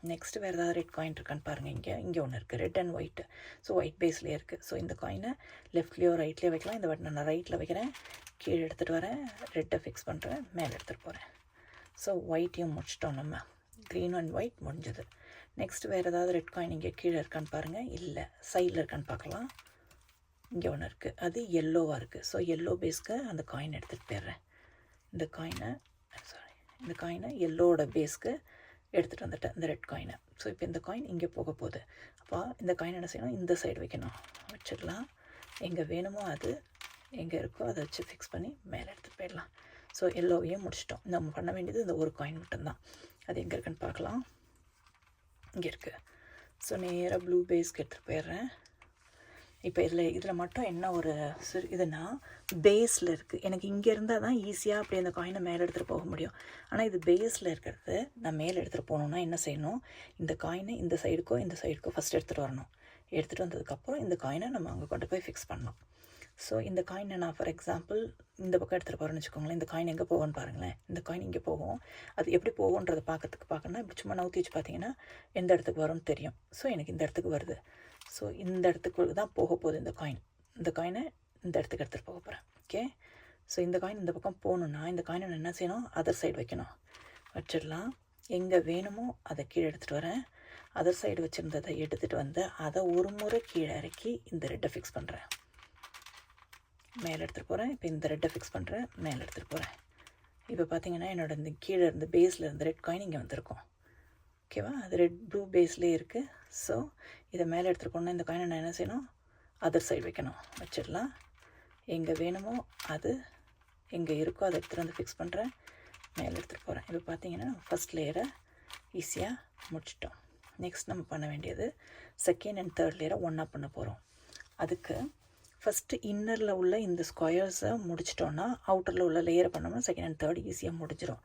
Next வேறு ஏதாவது red coin இருக்கான்னு பாருங்கள். இங்கே ஒன்று இருக்குது, red and white. So white பேஸ்லேயே இருக்குது. ஸோ இந்த காயினை லெஃப்ட்லேயோ ரைட்லேயோ வைக்கலாம். இந்த வாட்டி நான் ரைட்டில் வைக்கிறேன், கீழே எடுத்துகிட்டு வரேன், ரெட்டை ஃபிக்ஸ் பண்ணுறேன், மேலே எடுத்துகிட்டு போகிறேன். ஸோ ஒயிட்டையும் முடிச்சிட்டோம். நம்ம க்ரீன் அண்ட் ஒயிட் முடிஞ்சது. நெக்ஸ்ட் வேறு ஏதாவது ரெட் காயின் இங்கே கீழே இருக்கான்னு பாருங்கள். இல்லை, சைடில் இருக்கான்னு பார்க்கலாம். இங்கே ஒன்று இருக்குது, அது எல்லோவாக இருக்குது. ஸோ எல்லோ பேஸ்க்கு அந்த காயின் எடுத்துகிட்டு போயிடுறேன். இந்த காயினை எல்லோவோட பேஸ்க்கு எடுத்துகிட்டு வந்துட்டேன், இந்த ரெட் காயினை. ஸோ இப்போ இந்த காயின் இங்கே போக போகுது. அப்போ இந்த காயின் என்ன செய்யணும், இந்த சைடு வைக்கணும். வச்சிடலாம். எங்கே வேணுமோ அது எங்கே இருக்கோ அதை வச்சு ஃபிக்ஸ் பண்ணி மேலே எடுத்துகிட்டு போயிடலாம். ஸோ எல்லோவையும் முடிச்சிட்டோம். நம்ம பண்ண வேண்டியது இந்த ஒரு காயின் மட்டும்தான். அது எங்கே இருக்குன்னு பார்க்கலாம். இங்கே இருக்குது. ஸோ நேராக ப்ளூ பேஸ்க்கு எடுத்துகிட்டு போயிடுறேன். இப்போ இதில் மட்டும் என்ன ஒரு இதுனா, பேஸில் இருக்குது. எனக்கு இங்கே இருந்தால் தான் ஈஸியாக அப்படி அந்த காயினை மேலே எடுத்துகிட்டு போக முடியும். ஆனால் இது பேஸில் இருக்கிறது நான் மேலே எடுத்துகிட்டு போகணுன்னா என்ன செய்யணும், இந்த காயினை இந்த சைடுக்கோ ஃபஸ்ட் எடுத்துகிட்டு வரணும். எடுத்துகிட்டு வந்ததுக்கப்புறம் இந்த காயினை நம்ம அங்கே கொண்டு போய் ஃபிக்ஸ் பண்ணலாம். ஸோ இந்த காயினை நான் ஃபார் எக்ஸாம்பிள் இந்த பக்கம் எடுத்துகிட்டு போகிறேன்னு வச்சுக்கோங்களேன். இந்த காயின் எங்கே போகும்னு பாருங்களேன். இந்த காயின் இங்கே போகும். அது எப்படி போகுன்றதை பார்க்கணுன்னா இப்படி சும்மா நவுத்தி வச்சு பார்த்தீங்கன்னா எந்த இடத்துக்கு வரும்னு தெரியும். ஸோ எனக்கு இந்த இடத்துக்கு வருது. ஸோ இந்த இடத்துக்கு தான் போக போகுது இந்த காயின். இந்த காயினை இந்த இடத்துக்கு எடுத்துகிட்டு போக போகிறேன். ஓகே. ஸோ இந்த காயின் இந்த பக்கம் போகணுன்னா இந்த காயினை நான் என்ன செய்யணும், அதர் சைடு வைக்கணும். வச்சிடலாம். எங்கே வேணுமோ அதை கீழே எடுத்துகிட்டு வரேன். அதர் சைடு வச்சுருந்ததை எடுத்துகிட்டு வந்து அதை ஒரு முறை கீழே இறக்கி இந்த ரெட்டை ஃபிக்ஸ் பண்ணுறேன், மேலே எடுத்துகிட்டு போகிறேன். இப்போ இந்த ரெட்டை ஃபிக்ஸ் பண்ணுறேன், மேலே எடுத்துகிட்டு போகிறேன். இப்போ பார்த்தீங்கன்னா என்னோட இந்த கீழே இருந்து பேஸில் இருந்த ரெட் காயின் இங்கே வந்திருக்கும். ஓகேவா, அது ரெட் ப்ளூ பேஸ்லேயே இருக்குது. ஸோ இதை மேலே எடுத்துகிட்டு போனால் இந்த காயினை நான் என்ன செய்யணும், அதர் சைடு வைக்கணும். வச்சிடலாம். எங்கே வேணுமோ அது எங்கே இருக்கோ அதை எடுத்துகிட்டு வந்து ஃபிக்ஸ் பண்ணுறேன், மேலே எடுத்துகிட்டு போகிறேன். இப்போ பார்த்தீங்கன்னா ஃபஸ்ட் லேயரை ஈஸியாக முடிச்சிட்டோம். நெக்ஸ்ட் நம்ம பண்ண வேண்டியது செகண்ட் அண்ட் தேர்ட் லேயரை ஒன்றா பண்ண போகிறோம். அதுக்கு ஃபஸ்ட்டு இன்னரில் உள்ள இந்த ஸ்கொயர்ஸை முடிச்சிட்டோன்னா அவுட்டரில் உள்ள லேயரை பண்ணோம்னா செகண்ட் அண்ட் தேர்ட் ஈஸியாக முடிஞ்சிடும்.